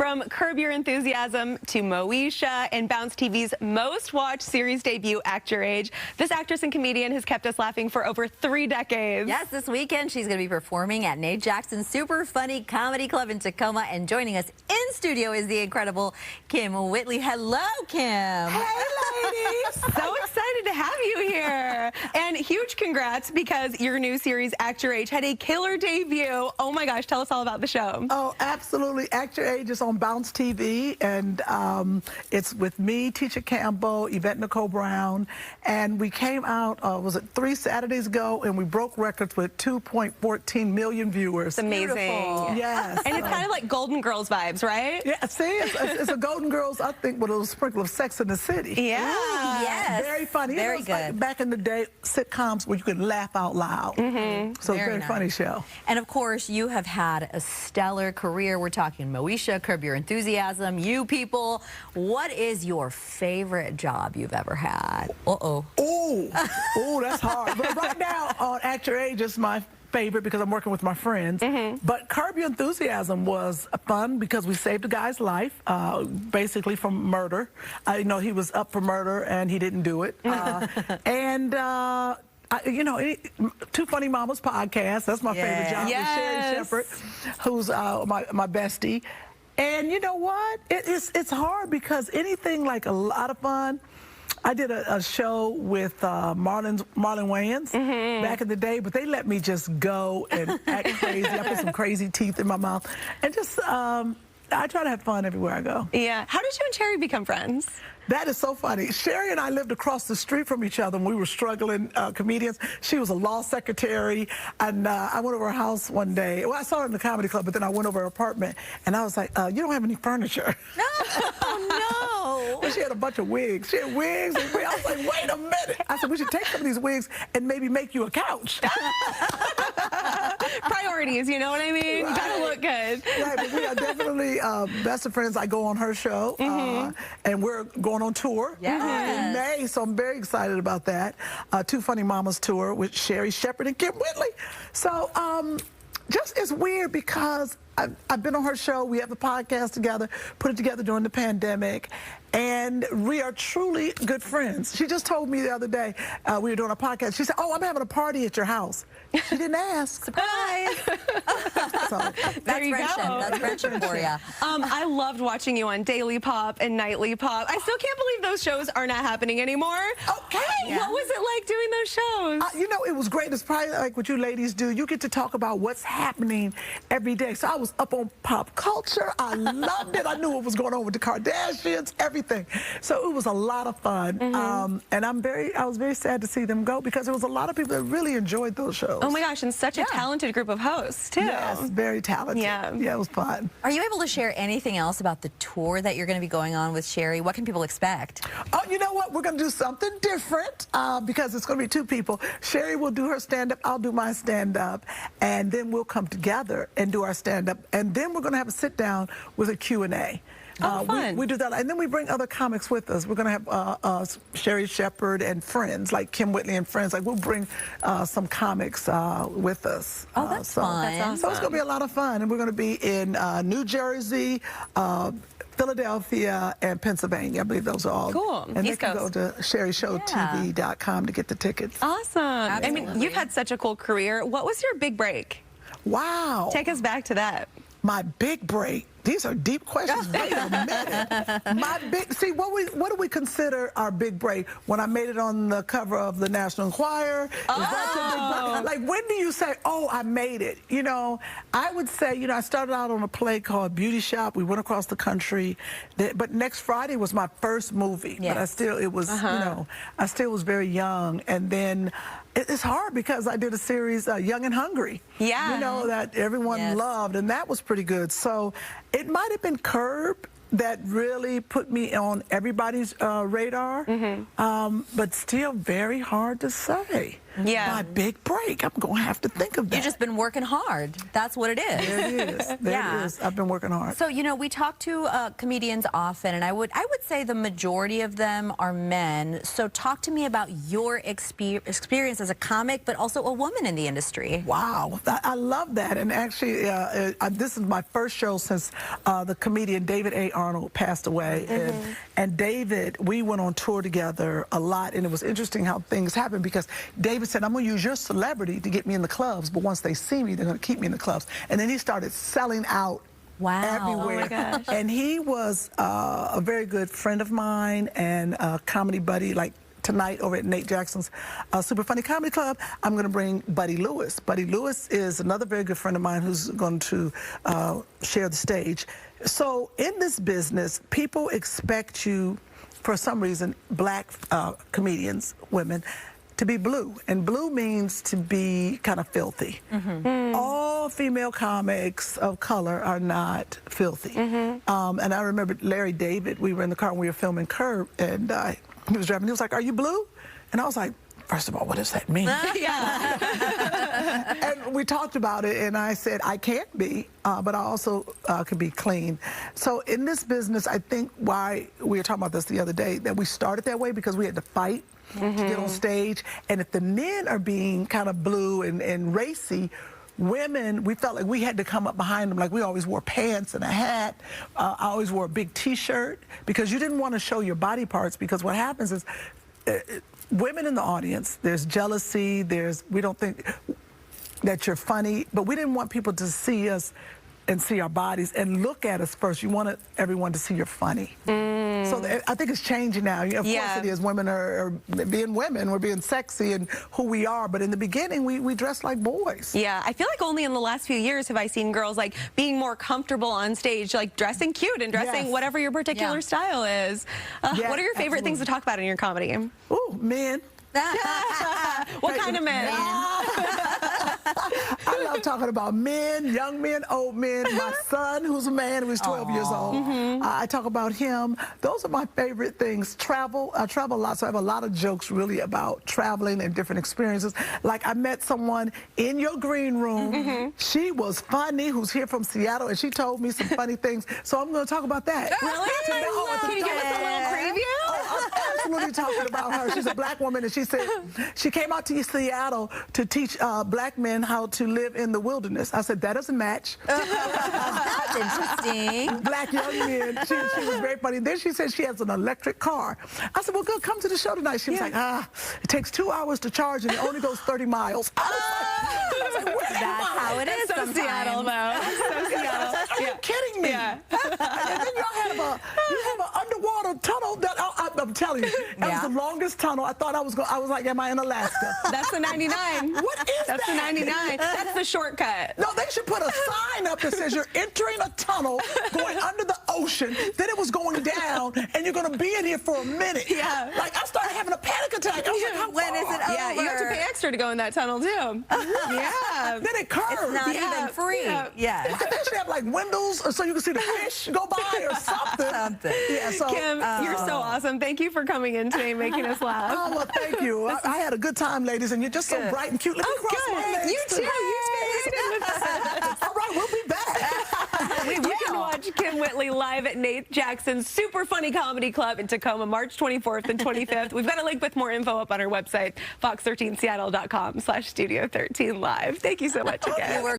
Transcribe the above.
From Curb Your Enthusiasm to Moesha and Bounce TV's most watched series debut, Act Your Age, this actress and comedian has kept us laughing for over 3 decades. Yes, this weekend she's going to be performing at Nate Jackson's Super Funny Comedy Club in Tacoma, and joining us in studio is the incredible Kym Whitley. Hello, Kym. Hey, ladies. So excited to have you here. And huge congrats, because your new series, Act Your Age, had a killer debut. Oh my gosh, tell us all about the show. Oh, absolutely. Act Your Age is on Bounce TV, and it's with me, Tisha Campbell, Yvette Nicole Brown, and we came out, was it 3 Saturdays ago, and we broke records with 2.14 million viewers. It's amazing. Beautiful. Yes. And it's kind of like Golden Girls vibes, right? Yeah, see, it's a Golden Girls, I think, with a little sprinkle of Sex in the City. Yeah. Ooh, yes. Very funny. Very it's good. like back in the day, sitcoms where you could laugh out loud. So very nice. funny show. And of course, you have had a stellar career. We're talking Moesha, Curb Your Enthusiasm, You People. What is your favorite job you've ever had? Uh-oh. Oh, that's hard. But right now on Act Your Age is my favorite because I'm working with my friends. But Curb Your Enthusiasm was fun because we saved a guy's life, basically from murder. You know, he was up for murder and he didn't do it. You know, Two Funny Mamas podcast, that's my favorite job, with Sherri Shepherd, who's my bestie. And you know what? It's hard because anything like a lot of fun. I did a show with Marlon Wayans back in the day, but they let me just go and act crazy. I put some crazy teeth in my mouth. And just, I try to have fun everywhere I go. Yeah. How did you and Sherri become friends? That is so funny. Sherri and I lived across the street from each other when we were struggling comedians. She was a law secretary, and I went over her house one day. Well, I saw her in the comedy club, but then I went over her apartment, and I was like, you don't have any furniture. No, no. Well, she had a bunch of wigs. She had wigs and wigs. I was like, wait a minute. I said, we should take some of these wigs and maybe make you a couch. Priorities, you know what I mean? Right. Gotta look good. Right, but we are definitely best of friends. I go on her show, and we're going on tour in May, so I'm very excited about that. Two Funny Mamas tour with Sherri Shepherd and Kym Whitley. So just it's weird because I've been on her show. We have a podcast together, put it together during the pandemic, and we are truly good friends. She just told me the other day, we were doing a podcast, she said, oh, I'm having a party at your house. She didn't ask. Surprise. So, That's friendship. go. That's friendship for you. I loved watching you on Daily Pop and Nightly Pop. I still can't believe those shows are not happening anymore. okay. What was it like doing those shows? You know, it was great. It's probably like what you ladies do. You get to talk about what's happening every day. So I was up on pop culture. I loved it. I knew what was going on with the Kardashians, everything. So it was a lot of fun. And I was very sad to see them go because there was a lot of people that really enjoyed those shows. Oh my gosh, and such a talented group of hosts, too. Yes, very talented. Yeah, it was fun. Are you able to share anything else about the tour that you're going to be going on with Sherri? What can people expect? Oh, you know what? We're going to do something different because it's going to be 2 people. Sherri will do her stand-up. I'll do my stand-up. And then we'll come together and do our stand-up. And then we're going to have a sit-down with a Q&A. Fun. We do that, and then we bring other comics with us. We're going to have Sherri Shepherd and friends, like Kym Whitley and friends. Like, we'll bring some comics with us. Oh, that's fun. That's awesome. So it's going to be a lot of fun, and we're going to be in New Jersey, Philadelphia, and Pennsylvania. I believe those are all. Cool. And East they can Coast. go to sherrishowtv.com to get the tickets. Awesome. Absolutely. I mean, you've had such a cool career. What was your big break? Wow. Take us back to that. My big break. These are deep questions. Wait a minute. My big, see, what do we consider our big break? When I made it on the cover of the National Enquirer? Is that your big break? Like, when do you say, oh, I made it? You know, I would say, you know, I started out on a play called Beauty Shop. We went across the country. But next Friday was my first movie. Yes. But I still, it was, you know, I still was very young. And then it's hard because I did a series, Young and Hungry. Yeah. You know, that everyone loved, and that was pretty good. So it might have been Curb that really put me on everybody's radar, but still very hard to say. Yeah. my big break. I'm going to have to think of that. You've just been working hard. That's what it is. There it is. There it is. I've been working hard. So, you know, we talk to comedians often, and I would say the majority of them are men. So talk to me about your experience as a comic, but also a woman in the industry. Wow, I love that. And actually, this is my first show since the comedian David A. Arnold passed away. And David, we went on tour together a lot, and it was interesting how things happened because David said, I'm going to use your celebrity to get me in the clubs, but once they see me, they're going to keep me in the clubs. And then he started selling out everywhere. Oh my gosh. And he was a very good friend of mine and a comedy buddy. Like tonight over at Nate Jackson's Super Funny Comedy Club, I'm going to bring Buddy Lewis. Buddy Lewis is another very good friend of mine who's going to share the stage. So in this business, people expect you, for some reason, black comedians, women, to be blue. And blue means to be kind of filthy. All female comics of color are not filthy. And I remember Larry David, we were in the car when we were filming Curb, and he was driving. He was like, "Are you blue?" And I was like, first of all, what does that mean? And we talked about it, and I said, I can't be, but I also could be clean. So in this business, I think why we were talking about this the other day, that we started that way because we had to fight to get on stage. And if the men are being kind of blue and racy, women, we felt like we had to come up behind them. Like we always wore pants and a hat. I always wore a big T-shirt because you didn't want to show your body parts, because what happens is women in the audience, there's jealousy, we don't think that you're funny, but we didn't want people to see us and see our bodies and look at us first. You wanted everyone to see you're funny. So I think it's changing now. Of course it is. Women are being women. We're being sexy and who we are. But in the beginning, we dressed like boys. Yeah, I feel like only in the last few years have I seen girls like being more comfortable on stage, like dressing cute and dressing whatever your particular style is. What are your favorite things to talk about in your comedy? Ooh, men. What kind of men? I love talking about men, young men, old men. My son, who's a man, who's 12 years old. I talk about him. Those are my favorite things. Travel. I travel a lot, so I have a lot of jokes really about traveling and different experiences. Like I met someone in your green room. She was funny, who's here from Seattle, and she told me some funny things. So I'm going to talk about that. Really? Can you give us a little preview? I'm absolutely talking about her. She's a black woman, and she said she came out to Seattle to teach black men how to live in the wilderness. I said, that doesn't match. That's interesting. Black young men. She was very funny. Then she said she has an electric car. I said, well, good, come to the show tonight. She was like, it takes 2 hours to charge, and it only goes 30 miles. I was like, that's how it is so Seattle, though. So Seattle. Are you kidding me? And then you have an underwater tunnel that I'm telling you, that was the longest tunnel. I thought I was like, am I in Alaska? That's the 99. What is That's the 99. That's the shortcut. No, they should put a sign up that says you're entering a tunnel going under the ocean, then it was going down, and you're going to be in here for a minute. Like, I started having a panic attack. I was like, when is it over? Yeah, you have to pay extra to go in that tunnel, too. Then it curves. It's not even free. I think they should have, like, windows so you can see the fish go by or something. Yeah, so, Kym, you're so awesome. Thank you for coming in today and making us laugh. Oh, well, thank you. I had a good time, ladies, and you're just so bright and cute. Let me cross my legs. You too. All right, we'll be back. You can watch Kym Whitley live at Nate Jackson's Super Funny Comedy Club in Tacoma, March 24th and 25th. We've got a link with more info up on our website, fox13seattle.com/studio13live. Thank you so much again.